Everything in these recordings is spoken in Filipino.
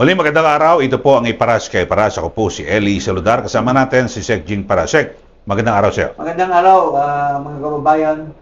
Muli magandang araw, ito po ang Iparas kay Paras. Ako po si Eli Saludar. Kasama natin si Sec Jing Parasek. Magandang araw sir. Magandang araw, mga kababayan.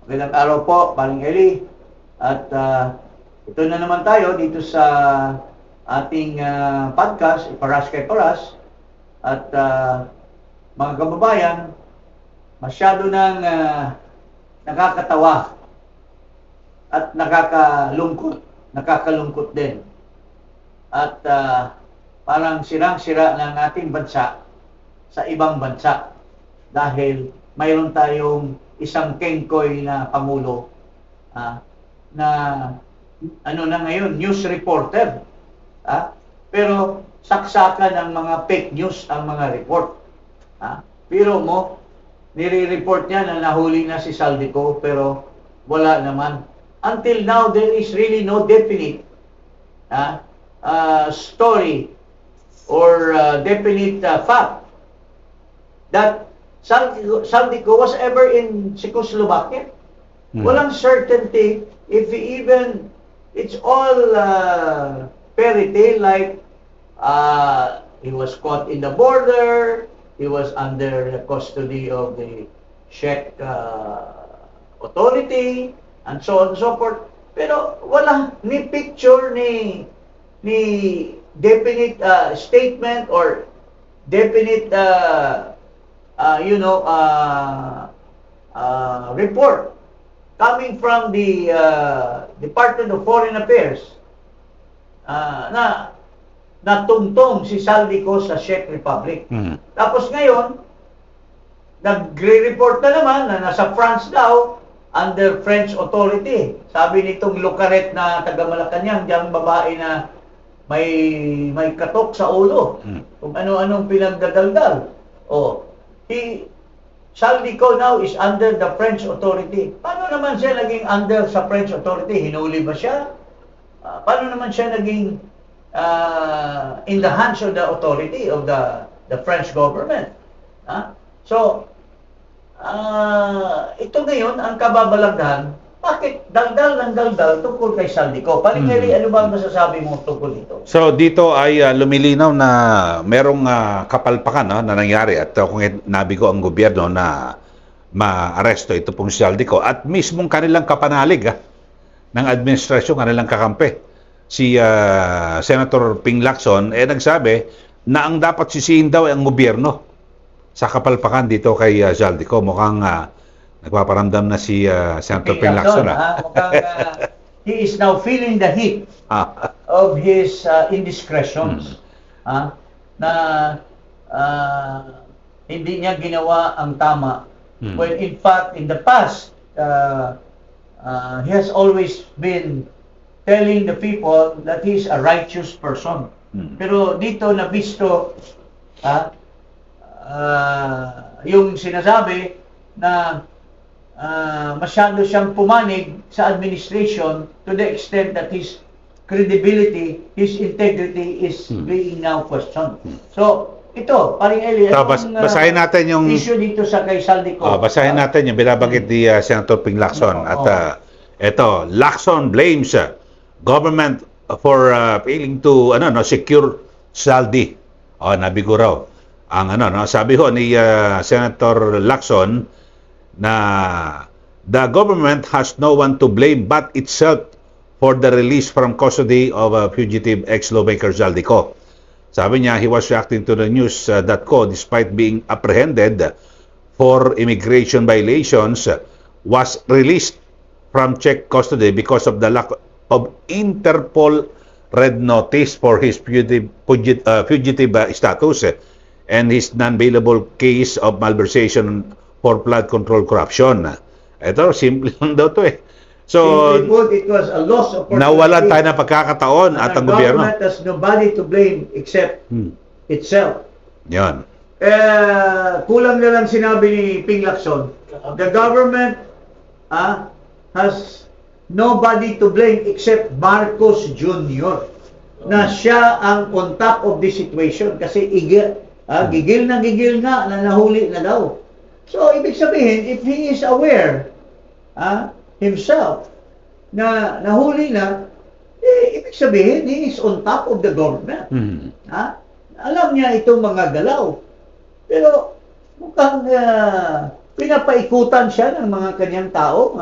Magandang araw po, Paring Eli. At ito na naman tayo dito sa ating podcast, Iparas kay Paras. At mga kababayan, masyado nang nakakatawa at nakakalungkot din. At parang sirang-sira ng ating bansa sa ibang bansa dahil mayroon tayong isang kengkoy na pangulo na ano na ngayon, news reporter. Pero saksakan ng mga fake news ang mga report. Pero mo, nire-report niya na nahuli na si Saldico pero wala naman. Until now, there is really no definite story or definite fact that Saldico was ever in Czechoslovakia. Walang certainty if even it's all fairy tale like he was caught in the border, he was under the custody of the Czech authority, and so on and so forth. Pero wala ni picture ni definite statement or definite report coming from the Department of Foreign Affairs na natungtong si Saldico sa Czech Republic. Tapos ngayon, nagre-report na naman na nasa France daw under French authority. Sabi nitong Lucaret na taga Malacanang, diyang babae na may katok sa ulo. Kung ano-anong pinagdadaldal. Saldico now is under the French authority. Paano naman siya naging under sa French authority? Hinuli ba siya? Paano naman siya naging in the hands of the authority of the French government? So, ito ngayon ang kababalaghan. Bakit daldal ng daldal tungkol kay Saldico? Paring Eli, ano ba ang masasabi mo tungkol dito? So, dito ay lumilinaw na merong kapalpakan na nangyari at kung nabigo ang gobyerno na maaresto ito pong si Saldico at mismong kanilang kapanalig ng administrasyon, kanilang kakampi. Si Senator Ping Lacson nagsabi na ang dapat sisihin daw ay ang gobyerno sa kapalpakan dito kay Saldico. Mukhang nagpaparamdam na si Senator Ping Lacson. He is now feeling the heat of his indiscretions. Na hindi niya ginawa ang tama. When in fact, in the past, he has always been telling the people that he is a righteous person. Pero dito na visto yung sinasabi na masyado siyang pumanig sa administration to the extent that his credibility, his integrity is being now questioned. So, ito, Paring Eli, basahin natin yung issue dito sa kay Saldico. Basahin natin yung binabanggit ni Senator Ping Lacson. At ito, Lacson blames government for failing to secure Saldi. Nabigo raw. Ang sabi ho ni Senator Lacson na the government has no one to blame but itself for the release from custody of fugitive ex-lawmaker Saldico. Sabi niya, he was reacting to the news that despite being apprehended for immigration violations, was released from Czech custody because of the lack of Interpol red notice for his fugitive status and his non-bailable case of malversation for flood control corruption. Ito, simple lang daw to So, it was a loss of opportunity. Nawalan tayo ng pagkakataon at ang gobyerno. The government has nobody to blame except itself. Yan. Kulang na lang sinabi ni Ping Lacson. The government has nobody to blame except Marcos Jr. Na siya ang on top of the situation kasi gigil na nahuli na daw. So, ibig sabihin, if he is aware himself na nahuli na, ibig sabihin, he is on top of the government. Hmm. Ha? Alam niya itong mga galaw. Pero mukhang pinapaikutan siya ng mga kanyang tao,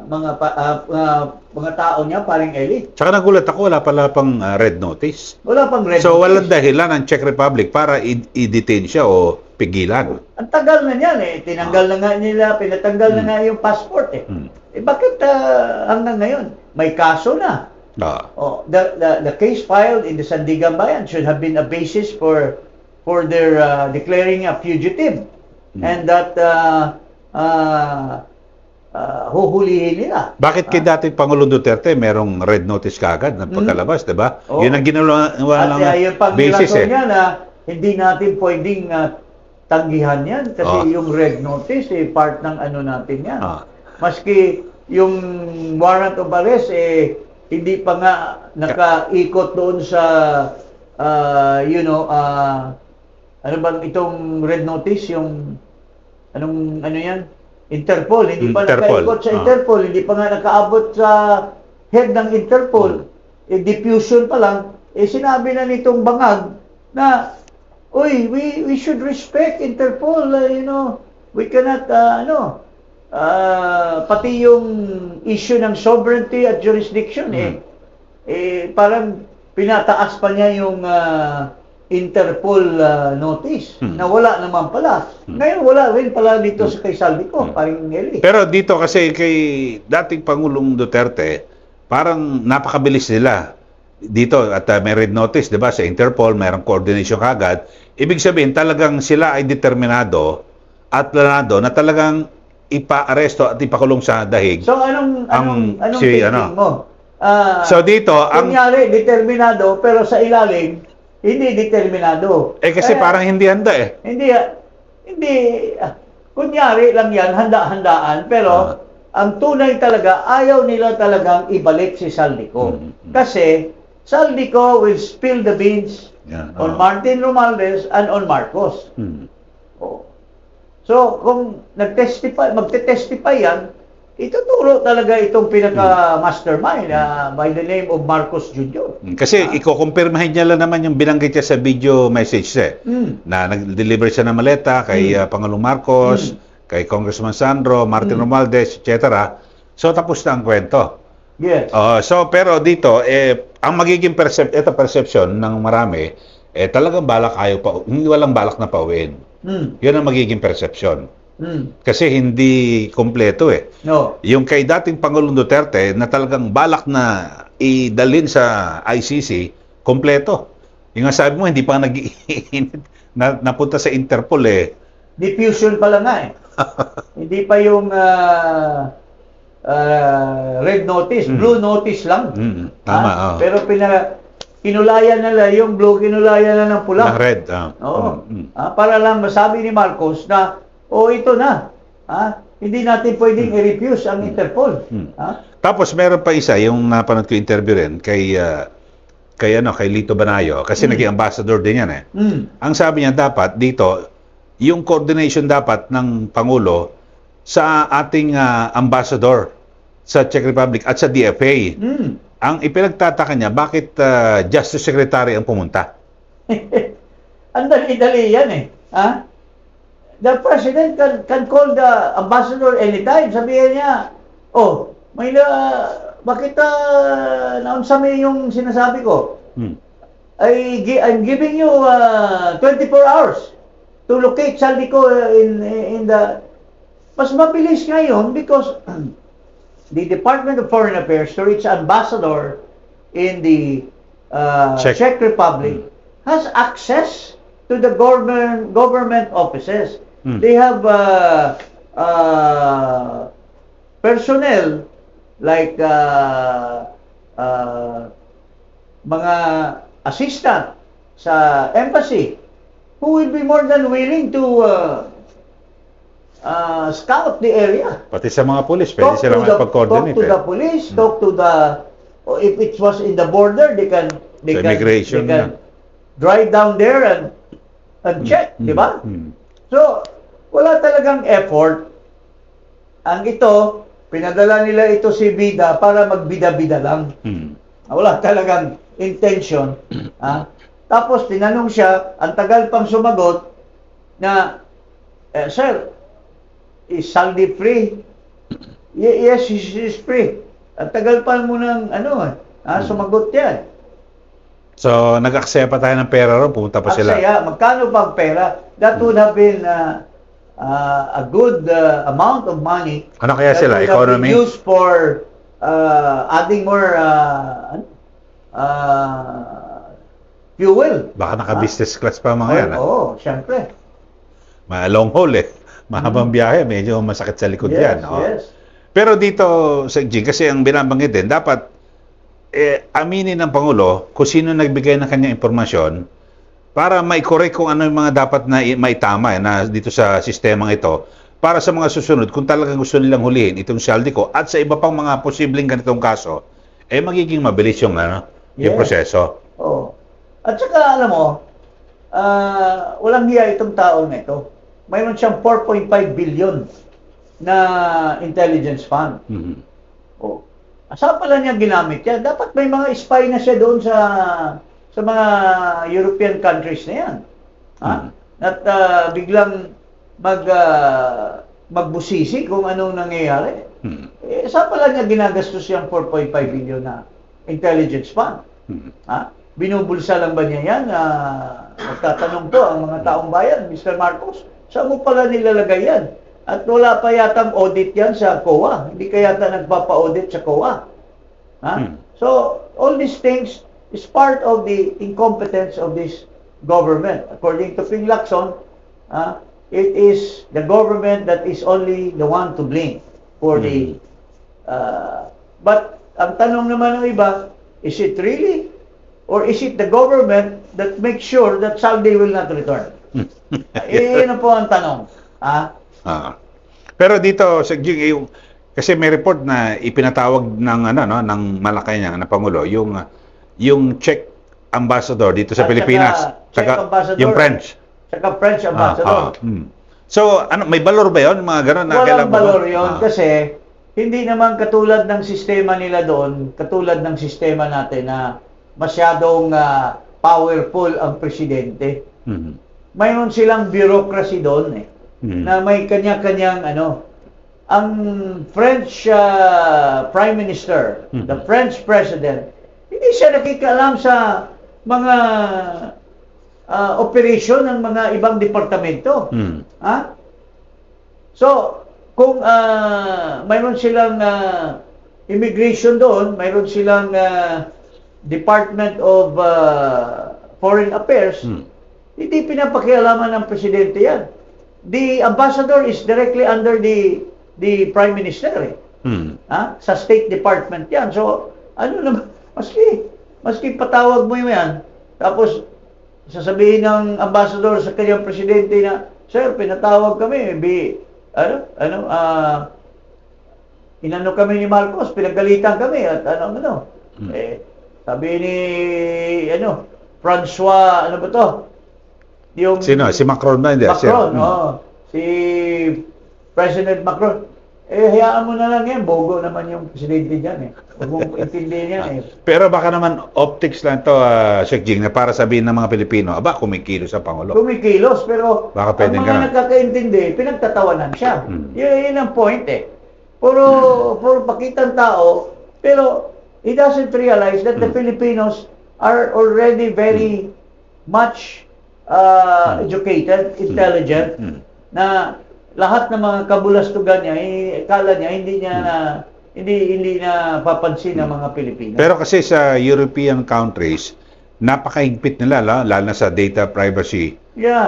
mga tao niya, paring elite. Tsaka nagulat ako, wala pala pang red notice. Wala pang red So, notice. walang dahilan ang Czech Republic para i-detain siya o pigilan. Ang tagal na niyan eh. Tinanggal na nga nila, pinatanggal na nga yung passport eh. Eh bakit hanggang ngayon? May kaso na. Oh, the case filed in the Sandigan Bayan should have been a basis for their declaring a fugitive. And that huhulihin nila. Bakit kay dating Pangulong Duterte merong red notice kagad ng pagkalabas, di ba? Oo. Yun ang ginawa lang At yung basis panglason eh. niya na hindi natin pwedeng tanggihan yan kasi yung red notice part ng ano natin yan. Maski yung warrant of arrest hindi pa nga nakaikot doon sa ano bang itong red notice, yung ano yan? Interpol, hindi pa Interpol. nakaikot sa Interpol, hindi pa nga nakaabot sa head ng Interpol. Diffusion pa lang, sinabi na nitong bangag na, uy, we should respect Interpol, we cannot, pati yung issue ng sovereignty at jurisdiction, parang pinataas pa niya yung Interpol notice na wala naman pala. Ngayon wala rin pala dito sa kay Saldico, paring Nelly. Pero dito kasi kay dating Pangulong Duterte, parang napakabilis nila dito at may red notice, 'di ba? Sa Interpol, mayroong coordination kagad. Ibig sabihin talagang sila ay determinado at planado na talagang ipa-aresto at ipakulong sa dahig. So anong si, thinking mo? So dito, kunyari determinado pero sa ilalim hindi determinado. kasi parang hindi handa eh. Hindi, kunyari lang yan, handa-handaan, pero ang tunay talaga, ayaw nila talagang ibalik si Saldico. Kasi Saldico will spill the beans on Martin Romualdez and on Marcos. So, kung magte-testify yan, ituturo talaga itong pinaka-mastermind by the name of Marcos Jr. Kasi iko-confirmahin niya lang naman yung binanggit niya sa video message na nag-deliver siya ng maleta kay Pangulong Marcos, kay Congressman Sandro, Martin Romualdez, etc. So tapos na ang kwento. Yes. Pero dito ang magiging perception ng marami talagang balak hindi walang balak na pauwiin. Yun ang magiging perception. Kasi hindi kompleto No. Yung kay dating Pangulong Duterte na talagang balak na idalhin sa ICC, kompleto. Yung nga sabi mo, hindi pa napunta sa Interpol Diffusion pala nga Hindi pa yung red notice, blue notice lang. Tama. Pero kinulayan nila yung blue, kinulayan na ng pula. Ng red. Para lang masabi ni Marcos na ito na. Hindi natin pwedeng i-refuse ang Interpol. Tapos meron pa isa yung napanood ko interview rin kay Lito Banayo kasi naging ambassador din yan Ang sabi niya dapat dito yung coordination dapat ng Pangulo sa ating ambassador sa Czech Republic at sa DFA. Ang ipinagtataka niya bakit Justice Secretary ang pumunta. Ang dali-dali yan The President can call the ambassador anytime. Sabihin niya, bakit naunsa mo yung sinasabi ko? I'm giving you 24 hours to locate Saldico in the... Mas mabilis ngayon because the Department of Foreign Affairs, through its ambassador in the Czech Republic, has access to the government offices. They have personnel like mga assistant sa embassy who will be more than willing to scout the area. Pati sa mga pulis, pwede sila makipag-coordinate. Talk to the police, talk to the... if it was in the border, they can drive down there and check, di ba? So, wala talagang effort. Ang ito, pinadala nila ito si Bida para magbida-bida lang. Wala talagang intention. Tapos tinanong siya, ang tagal pang sumagot na, Sir, is Saldi free? Yes, he's free. Ang tagal pa mo ng sumagot yan. So, nag-aksaya pa tayo ng pera ron, pumunta pa sila. Aksaya, magkano bang pera? That would have been a good amount of money. Ano kaya sila? That would have been Economy? used for adding more fuel. Baka naka-business class pa mga yan. Oo, syempre. Long haul eh. Mahabang biyahe, medyo masakit sa likod yan. Yes. Pero dito, Sec G, kasi ang binabanggit din, dapat aminin ng Pangulo kung sino nagbigay ng kanyang impormasyon para mai-correct kung ano yung mga dapat na maitama na dito sa sistemang ito para sa mga susunod kung talagang gusto nilang hulihin itong Saldico at sa iba pang mga posibleng ganitong kaso, magiging mabilis yung, yung proseso. Oo. At saka, alam mo, walang hiya itong taon na ito. Mayroon siyang 4.5 billion na intelligence fund. Mhm. Oh. Saan pala niya ginamit yan? Dapat may mga spy na siya doon sa mga European countries na yan. At biglang magbusisi kung anong nangyayari. Saan pala niya ginagastos yung 4.5 billion na intelligence fund? Binubulsa lang ba niya yan? Magtatanong po ang mga taong bayan, Mr. Marcos, saan mo pala nilalagay yan? At wala pa yatang audit yan sa COA. Hindi ka yata nagpapa-audit sa COA. So, all these things is part of the incompetence of this government. According to Ping Lacson, it is the government that is only the one to blame for the... but, ang tanong naman ng iba, is it really? Or is it the government that makes sure that Saldi will not return? Iyon po ang tanong. Pero dito, Sec G, kasi may report na ipinatawag ng ng Malacanang na Pangulo yung Czech ambassador dito sa Pilipinas, saka yung French. Saka French ambassador. So, may valor ba 'yon, mga gano'n na Walang valor 'yon kasi hindi naman katulad ng sistema nila doon, katulad ng sistema natin na masyadong powerful ang presidente. Mayroon silang bureaucracy doon na may kanya-kanyang ang French Prime Minister, the French President, hindi siya nakikialam sa mga operation ng mga ibang departamento. So, kung mayroon silang immigration doon, mayroon silang Department of Foreign Affairs, hindi pinapakialaman ng presidente yan. The ambassador is directly under the Prime Minister. Sa State Department yan. So, naman, maski patawag mo yan, tapos sasabihin ng ambassador sa kanyang presidente na, Sir, pinatawag kami, inano kami ni Marcos, pinagalitan kami, at sabi ni, Francois, ano ba to? Yung, Sino? Si Macron ba? Hindi. Macron, si President Macron. Hayaan mo na lang yan, bogo naman yung presidente dyan Huwag mong intindihin yan Pero baka naman optics lang to, Sec Jing, na para sabihin ng mga Pilipino, kumikilos sa Pangulo. Kumikilos, pero baka ang mga nakakaintindi, pinagtatawanan siya. Yun ang point Puro pakitang tao, pero he doesn't realize that the Filipinos are already very much educated, intelligent, na lahat ng mga kabulastugan niya, akala niya hindi na papansin ng mga Pilipino. Pero kasi sa European countries, napakahigpit nila, lalo na sa data privacy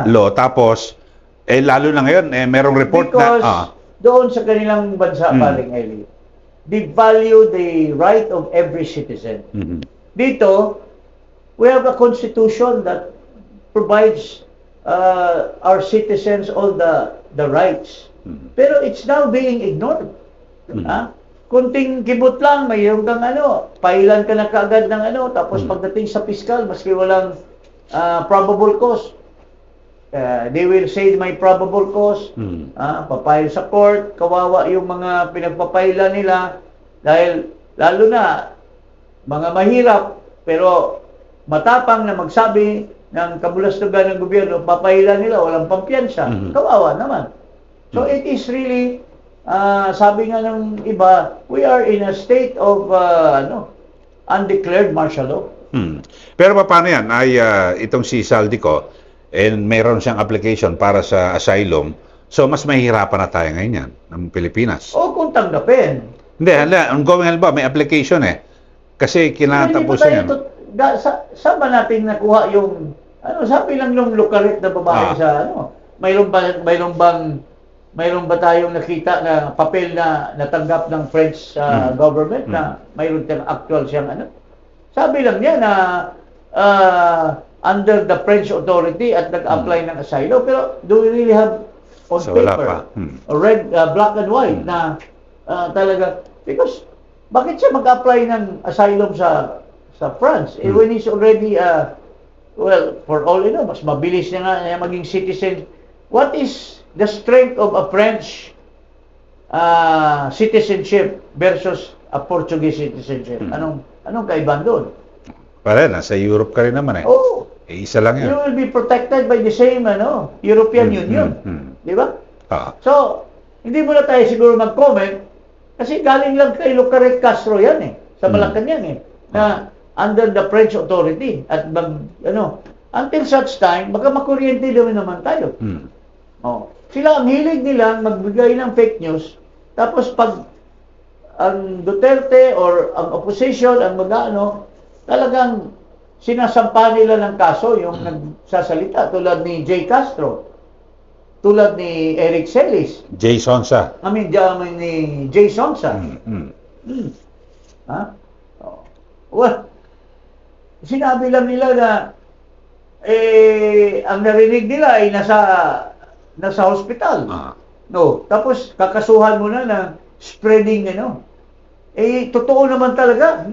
law. Tapos, lalo na ngayon, merong report because doon sa kanilang bansa, paring Eli, they value the right of every citizen. Dito, we have a constitution that provides our citizens all the rights. Pero it's now being ignored. Kunting kibot lang, mayroon kang pailan ka na kaagad ng tapos pagdating sa piskal, maski walang probable cause, they will say may probable cause, papayal sa court, kawawa yung mga pinagpapailan nila, dahil lalo na mga mahirap, pero matapang na magsabi ng kabulastugan ng gobyerno, papahila nila, walang pampiyansa. Mhm. Kawawa naman. So it is really, sabi nga ng iba, we are in a state of undeclared martial law. Pero paano yan? Ay, itong si Saldico, mayroon siyang application para sa asylum. So, mas mahihirapan na tayo ngayon yan, ng Pilipinas. O kung tanggapin. Hindi, ongoing ba? May application eh. Kasi kinatapusan yan. Saan ba natin nakuha yung, sabi lang nung Lucaret na babae sa, mayroon ba tayong nakita na papel na natanggap ng French government na mayroon tayong actual siyang Sabi lang niya na under the French authority at nag-apply ng asylum. Pero do we really have on So, wala paper, pa. red, black and white na talaga, because bakit siya mag-apply ng asylum sa France? When he's already, well, for all you know, mas mabilis niya nga maging citizen. What is the strength of a French citizenship versus a Portuguese citizenship? Anong kaibahan doon? Pare, nasa Europe ka rin naman eh. Oh, Isa lang you yan. will be protected by the same European Union. Di ba? So, hindi mo na tayo siguro mag-comment kasi galing lang kay Lucaret Castro yan eh. Sa Malacanang eh. Na under the French authority. At until such time, baka makuryente naman tayo. Oh. Sila ang hilig nilang magbigay ng fake news. Tapos pag ang Duterte or ang opposition, ang talagang sinasampa nila ng kaso yung nagsasalita tulad ni Jay Castro, tulad ni Eric Celis, Jason sa. ni Jay Sonsa. Well, sinabi lang nila na ang narinig nila ay nasa hospital. No, tapos kakasuhan mo na spreading totoo naman talaga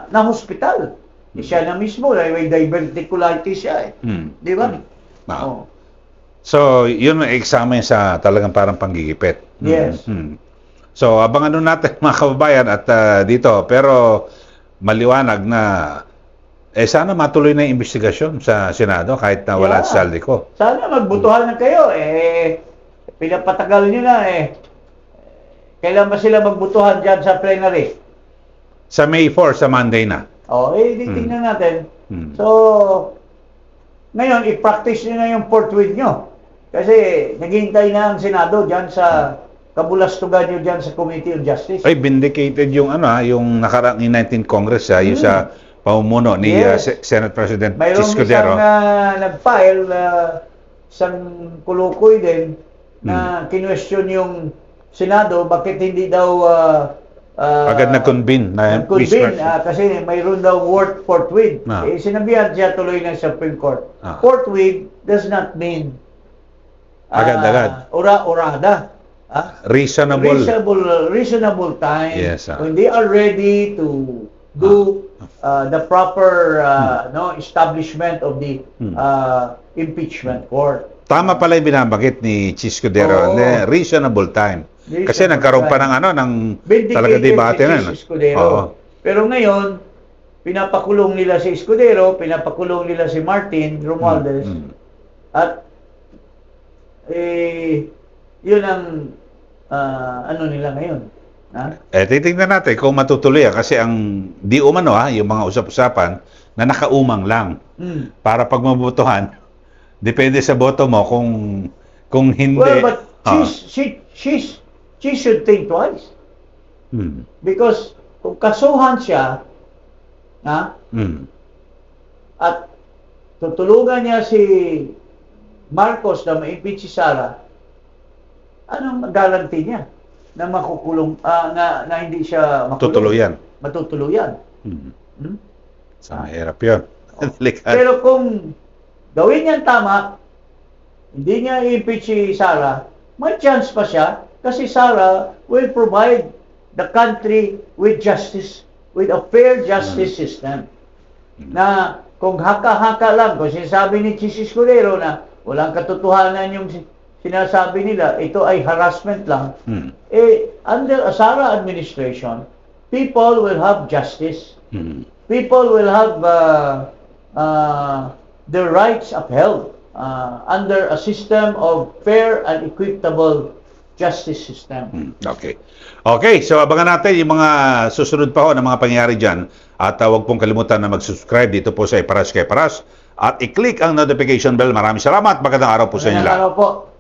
na hospital. Siya na mismo, may diverticulitis siya eh. Di ba? Oh. So, yun ang eksama sa talagang parang panggigipit. Yes. So, abangan nun natin mga kababayan at dito. Pero, maliwanag na sana matuloy na yung investigasyon sa Senado kahit na wala si Saldico. Sana magbutuhan na kayo. Pinapatagal nyo na Kailan ba sila magbutuhan dyan sa plenary? Sa May 4, sa Monday na. Tingnan natin. So, ngayon, i-practice nyo na yung forthwith nyo. Kasi, naghihintay na ang Senado dyan sa kabulastugan nyo dyan sa Committee on Justice. Ay, vindicated yung yung nakaraang 19th Congress, yung sa pamumuno ni Senate President Escudero. Mayroong isang nag-file, isang kulukoy din, na kinwestiyon yung Senado, bakit hindi daw agad nag-convene na kasi mayroon daw word forthwith. Sinabihan siya tuloy ng Supreme Court. Forthwith does not mean agad-agad. Ura-urada. Reasonable time. Yes, when they are ready to do the proper establishment of the impeachment court. Tama pala yung binabanggit ni Escudero, reasonable time. Kasi nagkaroon pa ng talaga debate na. Pero ngayon, pinapakulong nila si Escudero, pinapakulong nila si Martin Romualdez, at yun ang nila ngayon. Titignan natin kung matutuloy kasi ang di umano yung mga usap-usapan na nakaumang lang para pag mabutuhan, depende sa boto mo kung hindi. Well, but she should think twice. Because kung kasuhan siya, at tutulungan niya si Marcos na ma-impeach si Sara, anong guarantee niya na makukulong, na hindi siya makulong? Matutuluyan. So, mahirap yun. Pero kung gawin niyan tama, hindi niya i-impeach si Sara, may chance pa siya kasi Sara will provide the country with justice, with a fair justice system. Na kung haka-haka lang, kung sinasabi ni Chis Escudero na walang katotohanan yung sinasabi nila, ito ay harassment lang, under a Sara administration, people will have justice. people will have their rights upheld under a system of fair and equitable justice system. Okay. Okay, so abangan natin yung mga susunod pa ho na mga pangyayari dyan. At huwag pong kalimutan na mag-subscribe dito po sa Iparas kay Paras. At i-click ang notification bell. Maraming salamat. Magandang araw po sa inyo Magandang lahat. araw po.